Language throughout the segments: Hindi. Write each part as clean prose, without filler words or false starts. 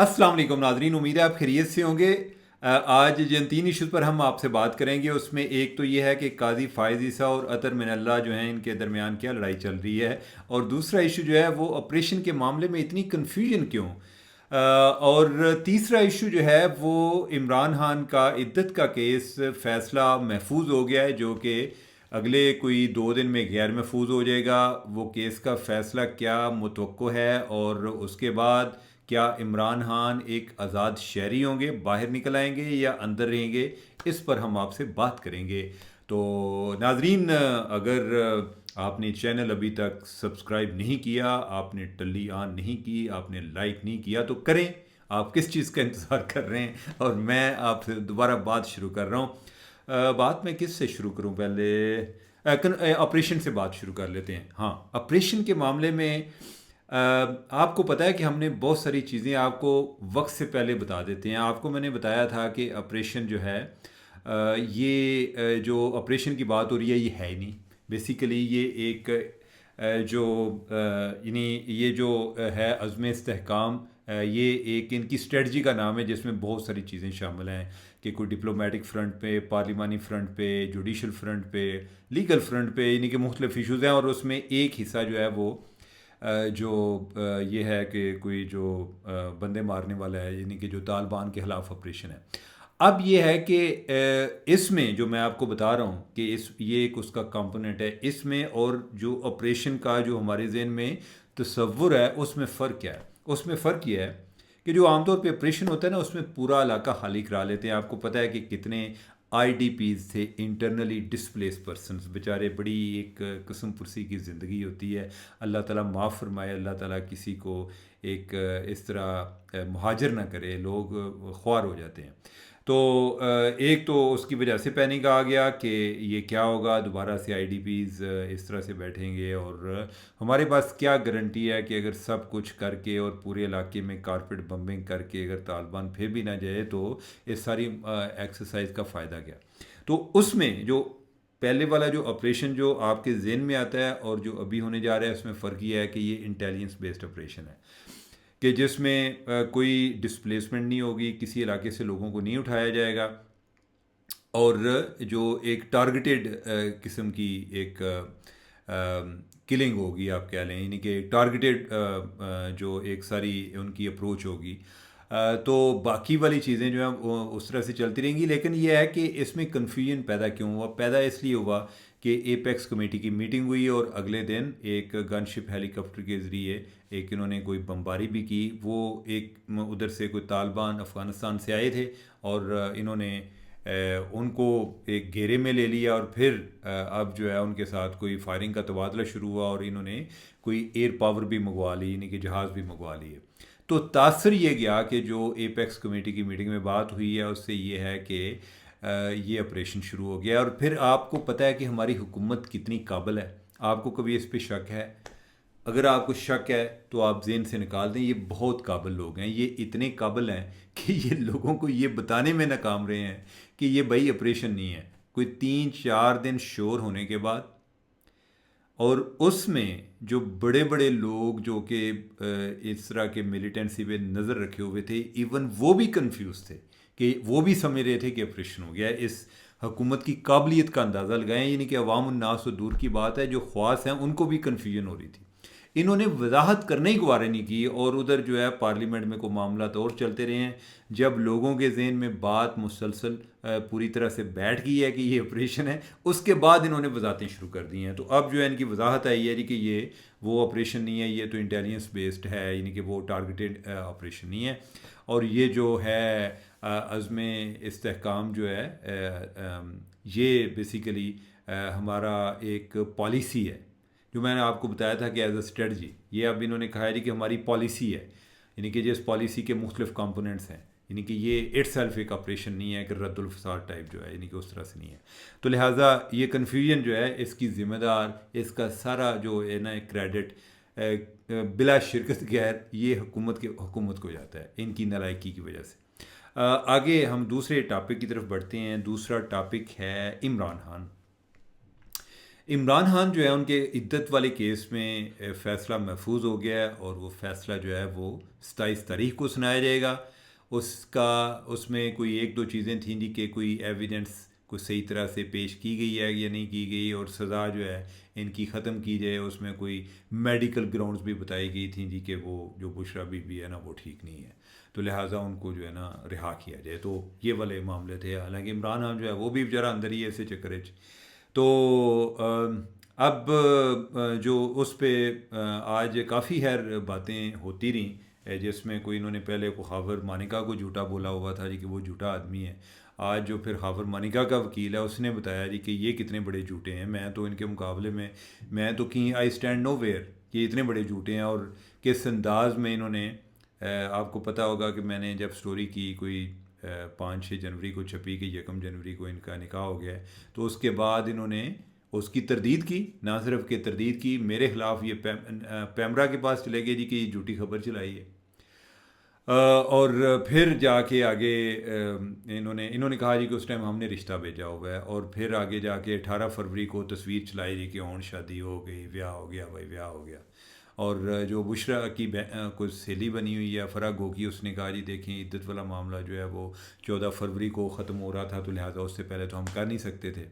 अस्सलाम वालेकुम नाजरीन, उम्मीद है आप खैरियत से होंगे। आज जिन तीन इश्यूज़ पर हम आपसे बात करेंगे उसमें एक तो ये है कि काजी फ़ायज़ ईसा और अतर मिनल्ला जो हैं इनके दरमियान क्या लड़ाई चल रही है, और दूसरा इशू जो है वो ऑपरेशन के मामले में इतनी कन्फ्यूजन क्यों। और तीसरा इशू जो है वो इमरान खान का इद्दत का केस फ़ैसला महफूज हो गया है, जो कि अगले कोई 2 दिन में गैर महफूज हो जाएगा। वो केस का फ़ैसला क्या मुतवक्को है, और उसके बाद क्या इमरान खान एक आज़ाद शहरी होंगे, बाहर निकल आएंगे या अंदर रहेंगे, इस पर हम आपसे बात करेंगे। तो नाजरीन, अगर आपने चैनल अभी तक सब्सक्राइब नहीं किया, आपने टल्ली ऑन नहीं की, आपने लाइक नहीं किया तो करें। आप किस चीज़ का इंतज़ार कर रहे हैं। और मैं आपसे दोबारा बात शुरू कर रहा हूँ। बात मैं किस से शुरू करूँ पहले। ऑपरेशन से बात शुरू कर लेते हैं। हाँ, ऑपरेशन के मामले में आपको पता है कि हमने बहुत सारी चीज़ें आपको वक्त से पहले बता देते हैं। आपको मैंने बताया था कि ऑपरेशन जो है, जो ऑपरेशन की बात हो रही है ये है ही नहीं। बेसिकली ये एक यानी ये जो है अज़्म इस्तेहकाम, ये एक इनकी स्ट्रेटजी का नाम है जिसमें बहुत सारी चीज़ें शामिल हैं कि कोई डिप्लोमेटिक फ़्रंट पे, पार्लिमानी फ़्रंट पे, जुडिशल फ़्रंट पे, लीगल फ़्रंट पे, यानी कि मुख्तलिफ इशूज़ हैं। और उसमें एक हिस्सा जो है वो ये है कि कोई जो बंदे मारने वाला है, यानी कि जो तालिबान के ख़िलाफ़ ऑपरेशन है। अब ये है कि इसमें जो मैं आपको बता रहा हूँ कि ये एक उसका कंपोनेंट है इसमें, और जो ऑपरेशन का जो हमारे जहन में तसव्वुर है उसमें फ़र्क क्या है। उसमें फ़र्क ये है कि जो आमतौर पे ऑपरेशन होता है ना, उसमें पूरा इलाका खाली करा लेते हैं। आपको पता है कि कितने आईडीपीज़ थे, इंटरनली डिस्प्लेस पर्सनस, बेचारे बड़ी एक किस्म पुरसी की ज़िंदगी होती है। अल्लाह ताला माफ़ फरमाए, अल्लाह ताला किसी को एक इस तरह मुहाजिर ना करे, लोग ख्वार हो जाते हैं। तो एक तो उसकी वजह से पैनिक आ गया कि ये क्या होगा, दोबारा से आईडीपीज़ इस तरह से बैठेंगे, और हमारे पास क्या गारंटी है कि अगर सब कुछ करके और पूरे इलाके में कारपेट बम्बिंग करके अगर तालिबान फिर भी ना जाए तो इस सारी एक्सरसाइज का फ़ायदा क्या। तो उसमें जो पहले वाला जो ऑपरेशन जो आपके जेन में आता है और जो अभी होने जा रहा है, उसमें फ़र्क ये है कि ये इंटेलिजेंस बेस्ड ऑपरेशन है, कि जिसमें कोई डिस्प्लेसमेंट नहीं होगी, किसी इलाके से लोगों को नहीं उठाया जाएगा, और जो एक टारगेटेड किस्म की एक किलिंग होगी, आप कह लें, यानी कि टारगेटेड जो एक सारी उनकी अप्रोच होगी। तो बाकी वाली चीज़ें जो हैं वो उस तरह से चलती रहेंगी। लेकिन ये है कि इसमें कन्फ्यूजन पैदा क्यों हुआ। पैदा इसलिए हुआ कि एपेक्स कमेटी की मीटिंग हुई और अगले दिन एक गनशिप हेलीकॉप्टर के ज़रिए एक इन्होंने कोई बमबारी भी की। वो एक उधर से कोई तालिबान अफ़गानिस्तान से आए थे, और इन्होंने उनको एक घेरे में ले लिया, और फिर अब जो है उनके साथ कोई फायरिंग का तबादला शुरू हुआ, और इन्होंने कोई एयर पावर भी मंगवा ली, यानी कि जहाज़ भी मंगवा लिए। तो तासर ये गया कि जो एपेक्स कमेटी की मीटिंग में बात हुई है उससे ये है कि ये ऑपरेशन शुरू हो गया। और फिर आपको पता है कि हमारी हुकूमत कितनी काबिल है। आपको कभी इस पे शक है? अगर आपको शक है तो आप जेन से निकाल दें, ये बहुत काबिल लोग हैं। ये इतने काबिल हैं कि ये लोगों को ये बताने में नाकाम रहे हैं कि ये भाई ऑपरेशन नहीं है। कोई 3-4 दिन शोर होने के बाद, और उसमें जो बड़े बड़े लोग जो कि इस तरह के मिलिटेंसी पे नज़र रखे हुए थे, इवन वो भी कंफ्यूज थे, कि वो भी समझ रहे थे कि ऑपरेशन हो गया। इस हुकूमत की काबिलियत का अंदाज़ा लगाएं, यानी कि अवाम उन्नास तो दूर की बात है, जो ख्वास हैं उनको भी कन्फ्यूजन हो रही थी। इन्होंने वजाहत करने ही गवारे नहीं की, और उधर जो है पार्लियामेंट में को मामला तो और चलते रहे हैं। जब लोगों के जहन में बात मुसलसल पूरी तरह से बैठ गई है कि ये ऑपरेशन है, उसके बाद इन्होंने वजाहतें शुरू कर दी हैं। तो अब जो है इनकी वजाहत आई है कि ये वो ऑपरेशन नहीं है, ये तो इंटेलिजेंस बेस्ड है, यानी कि वो टारगेटेड ऑपरेशन नहीं है। और ये जो है अज़्म इस्तेहकाम जो है, ये बेसिकली हमारा एक पॉलिसी है, जो मैंने आपको बताया था कि एज अ स्ट्रेटजी। ये अब इन्होंने कहा है कि हमारी पॉलिसी है, यानी कि जिस पॉलिसी के मुख्तलिफ कंपोनेंट्स हैं, यानी कि ये इट सेल्फ एक ऑपरेशन नहीं है कि रद्दुल फसाद टाइप जो है, यानी कि उस तरह से नहीं है। तो लिहाजा ये कन्फ्यूजन जो है इसकी ज़िम्मेदार, इसका सारा जो है ना क्रेडिट बिला शिरकत गैर ये हुकूमत को जाता है, इनकी नालायकी की वजह से। आगे हम दूसरे टॉपिक की तरफ बढ़ते हैं। दूसरा टॉपिक है इमरान खान। इमरान खान जो है उनके इद्दत वाले केस में फ़ैसला महफूज हो गया है, और वो फ़ैसला जो है वो 27 तारीख को सुनाया जाएगा। उसका उसमें कोई एक दो चीज़ें थी जी कि कोई एविडेंस को सही तरह से पेश की गई है या नहीं की गई, और सज़ा जो है इनकी ख़त्म की जाए। उसमें कोई मेडिकल ग्राउंड्स भी बताई गई थी जी कि वो जो बुशरा बीबी है ना वो ठीक नहीं है, तो लिहाजा उनको जो है ना रिहा किया जाए। तो ये वाले मामले थे। हालांकि इमरान खान जो है वो भी बेचारा अंदर ही है ऐसे चक्कर च। तो अब जो उस पे आज काफ़ी खैर बातें होती रहीं, जिसमें कोई इन्होंने पहले को खावर मानिका को झूठा बोला हुआ था जी कि वो झूठा आदमी है। आज जो फिर खावर मानिका का वकील है उसने बताया जी कि ये कितने बड़े झूठे हैं, मैं तो इनके मुकाबले में, मैं तो कहीं आई स्टैंड नो वेयर, कि इतने बड़े झूठे हैं। और किस अंदाज में इन्होंने आपको पता होगा कि मैंने जब स्टोरी की कोई 5-6 जनवरी को छपी कि 1 जनवरी को इनका निकाह हो गया है, तो उसके बाद इन्होंने उसकी तरदीद की, ना सिर्फ कि तरदीद की, मेरे ख़िलाफ़ ये पैमरा के पास चले गए जी कि ये झूठी खबर चलाई है। और फिर जाके आगे इन्होंने इन्होंने कहा जी कि उस टाइम हमने रिश्ता भेजा हुआ है, और फिर आगे जाके 18 फरवरी को तस्वीर चलाई जी कि ओन शादी हो गई, ब्याह हो गया, भाई ब्याह हो गया। और जो बुशरा की कुछ सहेली बनी हुई है फ़रा गोगी, उसने कहा जी देखें इद्दत वाला मामला जो है वो 14 फरवरी को ख़त्म हो रहा था, तो लिहाजा उससे पहले तो हम कर नहीं सकते थे।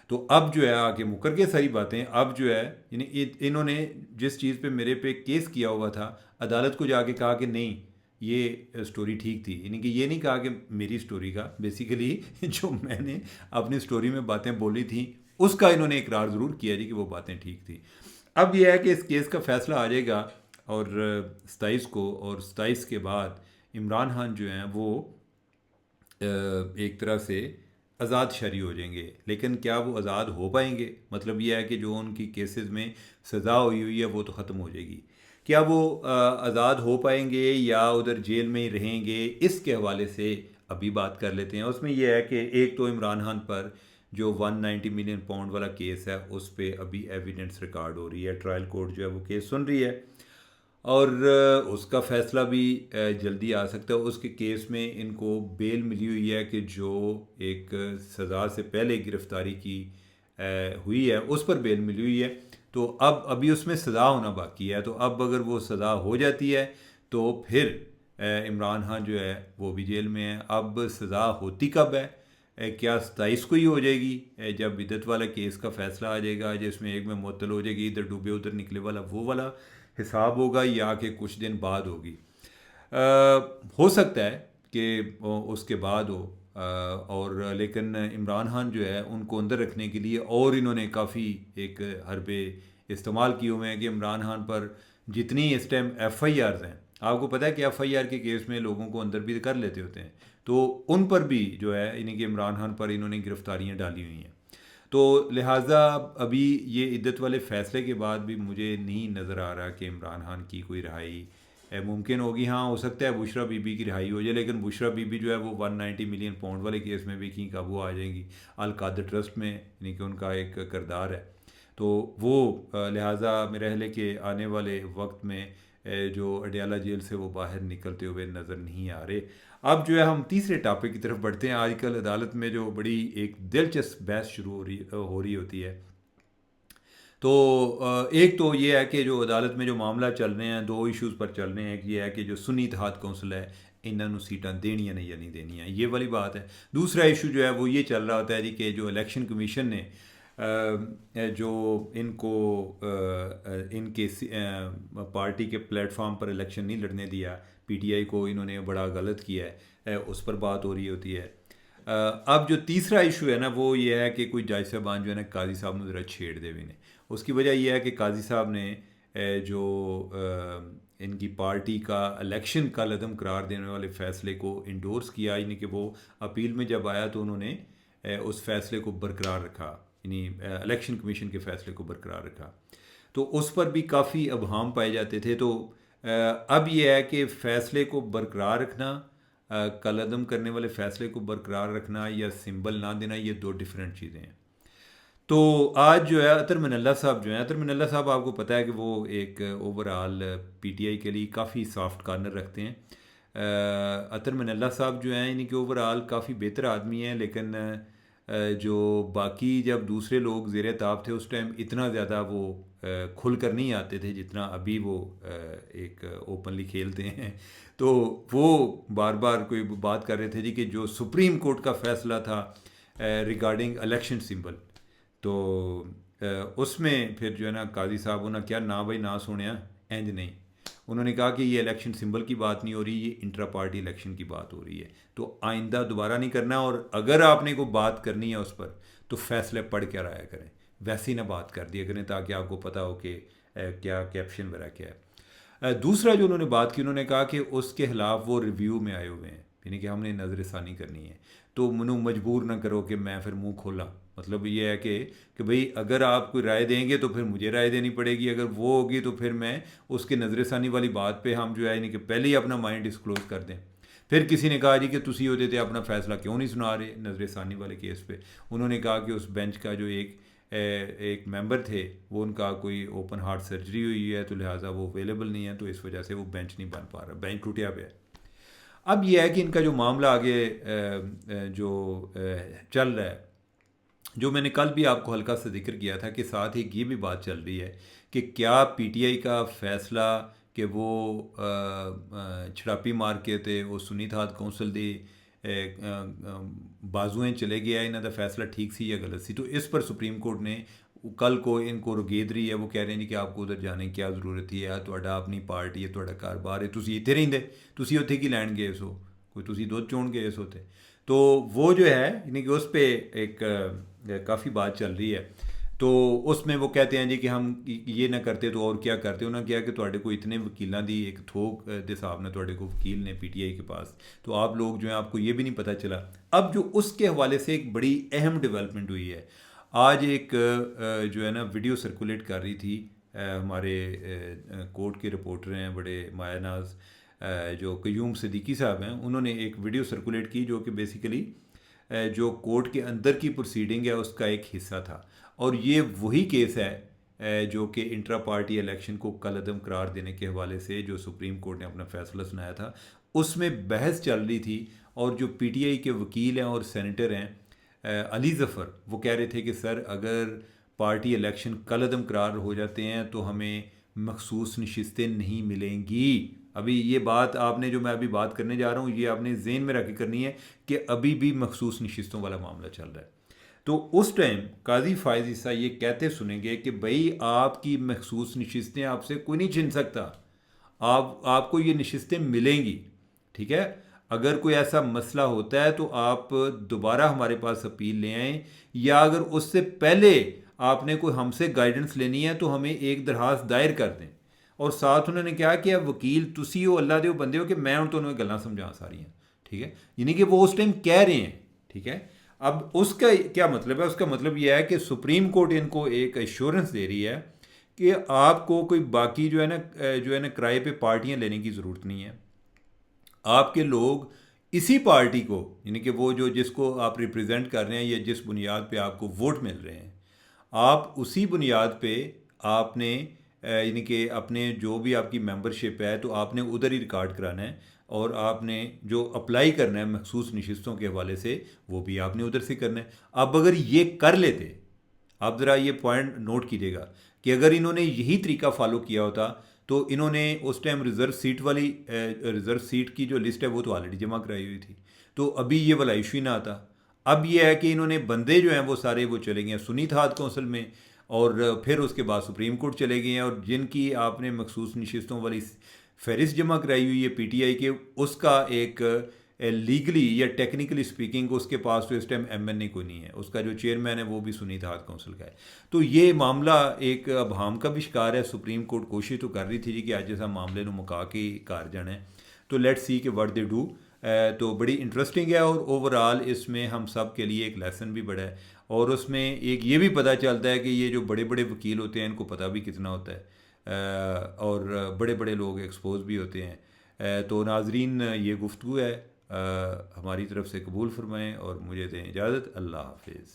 तो अब जो है आके मुकर के सारी बातें, अब जो है इन्होंने जिस चीज़ पे मेरे पे केस किया हुआ था, अदालत को जाके कहा कि नहीं ये स्टोरी ठीक थी। यानी कि ये नहीं कहा कि मेरी स्टोरी का, बेसिकली जो मैंने अपनी स्टोरी में बातें बोली थी उसका इन्होंने इकरार ज़रूर किया जी कि वो बातें ठीक थी। अब यह है कि इस केस का फ़ैसला आ जाएगा और 27 को, और 27 के बाद इमरान खान जो हैं वो एक तरह से आज़ाद शहरी हो जाएंगे। लेकिन क्या वो आज़ाद हो पाएंगे? मतलब यह है कि जो उनकी केसेस में सज़ा हुई है वो तो ख़त्म हो जाएगी। क्या वो आज़ाद हो पाएंगे या उधर जेल में ही रहेंगे? इसके हवाले से अभी बात कर लेते हैं। उसमें यह है कि एक तो इमरान खान पर जो 190 मिलियन पाउंड वाला केस है उस पर अभी एविडेंस रिकॉर्ड हो रही है, ट्रायल कोर्ट जो है वो केस सुन रही है, और उसका फ़ैसला भी जल्दी आ सकता है। उसके केस में इनको बेल मिली हुई है कि जो एक सज़ा से पहले गिरफ़्तारी की हुई है उस पर बेल मिली हुई है। तो अब अभी उसमें सज़ा होना बाकी है। तो अब अगर वो सज़ा हो जाती है तो फिर इमरान खान जो है वो भी जेल में है। अब सज़ा होती कब है? क्या 27 को ही हो जाएगी, जब बिदत वाला केस का फ़ैसला आ जाएगा जिसमें एक में मुअत्तल हो जाएगी, इधर डूबे उधर निकले वाला वो वाला हिसाब होगा, या कि कुछ दिन बाद होगी? हो सकता है कि उसके बाद हो। और लेकिन इमरान खान जो है उनको अंदर रखने के लिए और इन्होंने काफ़ी एक हरबे इस्तेमाल किए हुए हैं कि इमरान खान पर जितनी इस टाइम FIRs हैं, आपको पता है कि FIR के केस में लोगों को अंदर भी कर लेते होते हैं, तो उन पर भी जो है यानी कि इमरान खान पर इन्होंने गिरफ्तारियाँ डाली हुई हैं। तो लिहाजा अभी ये इद्दत वाले फ़ैसले के बाद भी मुझे नहीं नज़र आ रहा कि इमरान खान की कोई रिहाई मुमकिन होगी। हाँ, हो सकता है बुशरा बीबी की रिहाई हो जाए, लेकिन बुशरा बीबी जो है वो 190 मिलियन पाउंड वाले केस में भी कहीं काबू आ जाएंगी। अल कादर ट्रस्ट में यानी कि उनका एक किरदार है, तो वो लिहाजा मेरे ख्याल है कि आने वाले वक्त में जो अडयाला जेल से वो बाहर निकलते हुए नज़र नहीं आ रहे। अब जो है हम तीसरे टॉपिक की तरफ बढ़ते हैं। आजकल अदालत में जो बड़ी एक दिलचस्प बहस शुरू हो रही होती है। तो एक तो ये है कि जो अदालत में जो मामला चल रहे हैं, दो इश्यूज़ पर चल रहे हैं। एक ये है कि जो सुन्नी इत्तेहाद कौंसिल है इन्होंने सीटां देनियां नहीं या नहीं देनियां, ये वाली बात है। दूसरा इशू जो है वो ये चल रहा होता है जी कि जो इलेक्शन कमीशन ने जो इनको इनके पार्टी के प्लेटफॉर्म पर इलेक्शन नहीं लड़ने दिया, PTI को इन्होंने बड़ा गलत किया है, उस पर बात हो रही होती है। अब जो तीसरा इशू है ना वो ये है कि कोई जज साहबान जो है ना काजी साहब ने ज़रा छेड़ दे भी ने। उसकी वजह यह है कि काजी साहब ने जो इनकी पार्टी का इलेक्शन का लदम करार देने वाले फ़ैसले को इंडोर्स किया, यानी कि वो अपील में जब आया तो उन्होंने उस फैसले को बरकरार रखा, यानी इलेक्शन कमीशन के फ़ैसले को बरकरार रखा। तो उस पर भी काफ़ी अबहाम पाए जाते थे। तो अब यह है कि फ़ैसले को बरकरार रखना, कलअदम करने वाले फ़ैसले को बरकरार रखना या सिंबल ना देना, ये दो डिफरेंट चीज़ें हैं। तो आज जो है अतर मिनल्ला साहब जो हैं, अतर मिनल्ला साहब आपको पता है कि वो एक ओवरऑल PTI के लिए काफ़ी सॉफ्ट कार्नर रखते हैं। अतर मिनल्ला साहब जो हैं इनके ओवरऑल काफ़ी बेहतर आदमी हैं, लेकिन जो बाकी जब दूसरे लोग ज़ेर ताब थे उस टाइम इतना ज़्यादा वो खुल कर नहीं आते थे जितना अभी वो एक ओपनली खेलते हैं। तो वो बार बार कोई बात कर रहे थे जी कि जो सुप्रीम कोर्ट का फ़ैसला था रिगार्डिंग इलेक्शन सिंबल, तो उसमें फिर जो है ना काजी साहब उन्होंने क्या ना भाई ना सुनिया इंज नहीं, उन्होंने कहा कि ये इलेक्शन सिंबल की बात नहीं हो रही, ये इंट्रा पार्टी इलेक्शन की बात हो रही है, तो आइंदा दोबारा नहीं करना, और अगर आपने को बात करनी है उस पर तो फैसले पढ़ कर आया करें, वैसे ही ना बात कर दिया करें ताकि आपको पता हो कि क्या कैप्शन वगैरह क्या है। दूसरा जो उन्होंने बात की, उन्होंने कहा कि उसके खिलाफ वो रिव्यू में आए हुए हैं, यानी कि हमने नज़रसानी करनी है, तो मनु मजबूर ना करो कि मैं फिर मुंह खोला। मतलब ये है कि भाई अगर आप कोई राय देंगे तो फिर मुझे राय देनी पड़ेगी, अगर वो होगी तो फिर मैं उसके नज़रसानी वाली बात पे हम जो है यानी कि पहले ही अपना माइंड डिस्क्लोज कर दें। फिर किसी ने कहा जी कि तुसी होते थे अपना फ़ैसला क्यों नहीं सुना रहे नज़रसानी वाले केस पे। उन्होंने कहा कि उस बेंच का जो एक मेंबर थे वो उनका कोई ओपन हार्ट सर्जरी हुई है, तो लिहाजा वो अवेलेबल नहीं है, तो इस वजह से वो बेंच नहीं बन पा रहा, बेंच टूटिया पे है। अब यह है कि इनका जो मामला आगे जो चल रहा है, जो मैंने कल भी आपको हल्का सा जिक्र किया था कि साथ ही ये भी बात चल रही है कि क्या पीटीआई का फैसला कि वो छड़ापी मार के ते वो सुन्नी थाद कौंसल दी बाजुएं चले गया, इन्हों का फैसला ठीक सी या गलत सी, तो इस पर सुप्रीम कोर्ट ने कल को इनको रोगेद रही है। वो कह रहे हैं कि आपको उधर जाने की क्या जरूरत है, तुहाडा अपनी पार्टी है, तुहाडा कारोबार है, तुसी इत्थे रहिंदे, तुसी उत्थे की लैन गए सो, कोई तुसी दुध चोण गए सो थे। तो वो जो है यानी कि उस पर एक काफ़ी बात चल रही है, तो उसमें वो कहते हैं जी कि हम ये ना करते तो और क्या करते। उन्होंने किया कि तुहाडे को इतने वकीलों की एक थोक के हिसाब ने तुहाडे को वकील ने पीटीआई के पास, तो आप लोग जो हैं आपको ये भी नहीं पता चला। अब जो उसके हवाले से एक बड़ी अहम डेवलपमेंट हुई है, आज एक जो है ना वीडियो सर्कुलेट कर रही थी, हमारे कोर्ट के रिपोर्टर हैं बड़े मायानाज, जो क्यूम सिद्दीकी साहब हैं, उन्होंने एक वीडियो सर्कुलेट की जो कि बेसिकली जो कोर्ट के अंदर की प्रोसीडिंग है उसका एक हिस्सा था, और ये वही केस है जो कि इंट्रा पार्टी इलेक्शन को कलअदम करार देने के हवाले से जो सुप्रीम कोर्ट ने अपना फैसला सुनाया था, उसमें बहस चल रही थी। और जो पीटीआई के वकील हैं और सेनेटर हैं अली ज़फ़र, वो कह रहे थे कि सर अगर पार्टी इलेक्शन कलअदम करार हो जाते हैं तो हमें मखसूस नशिस्तें नहीं मिलेंगी। अभी ये बात आपने जो मैं अभी बात करने जा रहा हूँ ये आपने ज़हन में रख के करनी है कि अभी भी मखसूस नशिस्तों वाला मामला चल रहा है। तो उस टाइम काजी फायज़ ईसा ये कहते सुनेंगे कि भाई आपकी मखसूस नशिस्तें आपसे कोई नहीं छीन सकता, आपको ये नशिस्तें मिलेंगी, ठीक है। अगर कोई ऐसा मसला होता है तो आप दोबारा हमारे पास अपील ले आएँ, या अगर उससे पहले आपने कोई हमसे गाइडेंस लेनी है तो हमें एक दरखास्त दायर कर दें। और साथ उन्होंने कहा कि अब वकील तुसी हो, अल्लाह दे बंदे हो कि मैं उन्होंने गल्लां समझा सारियां, ठीक है, यानी कि वो उस टाइम कह रहे हैं, ठीक है। अब उसका क्या मतलब है, उसका मतलब यह है कि सुप्रीम कोर्ट इनको एक एश्योरेंस दे रही है कि आपको कोई बाकी जो है ना किराए पे पार्टियां लेने की ज़रूरत नहीं है। आपके लोग इसी पार्टी को, यानी कि वो जो जिसको आप रिप्रेजेंट कर रहे हैं या जिस बुनियाद पे आपको वोट मिल रहे हैं, आप उसी बुनियाद पे आपने यानी कि अपने जो भी आपकी मेंबरशिप है तो आपने उधर ही रिकॉर्ड कराना है, और आपने जो अप्लाई करना है मखसूस नशिस्तों के हवाले से वो भी आपने उधर से करना है। अब अगर ये कर लेते, आप ज़रा ये पॉइंट नोट कीजिएगा कि अगर इन्होंने यही तरीका फॉलो किया होता तो इन्होंने उस टाइम रिज़र्व सीट की जो लिस्ट है वो तो ऑलरेडी जमा कराई हुई थी, तो अभी ये वाला इशू ही ना आता। अब ये है कि इन्होंने बंदे जो हैं वो सारे वो चले गए हैं सुन्नी थाद कौंसल में, और फिर उसके बाद सुप्रीम कोर्ट चले गए हैं, और जिनकी आपने मखसूस नशिस्तों वाली फहरिस्त जमा कराई हुई है पीटीआई के, उसका एक लीगली या टेक्निकली स्पीकिंग उसके पास तो इस टाइम एमएनए कोई नहीं है, उसका जो चेयरमैन है वो भी सुन्नी थाद कौंसिल का है। तो ये मामला एक अभाम का भी शिकार है। सुप्रीम कोर्ट कोशिश तो कर रही थी जी कि अज ऐसा मामले में मुका के घर जाना है, तो लेट्स सी कि व्हाट दे डू। तो बड़ी इंटरेस्टिंग है, और ओवरऑल इसमें हम सब के लिए एक लेसन भी बड़ा है, और उसमें एक ये भी पता चलता है कि ये जो बड़े बड़े वकील होते हैं इनको पता भी कितना होता है, और बड़े बड़े लोग एक्सपोज भी होते हैं। तो नाजरीन ये गुफ्तगू है हमारी तरफ से कबूल फरमाएँ और मुझे दें इजाज़त। अल्लाह हाफिज़।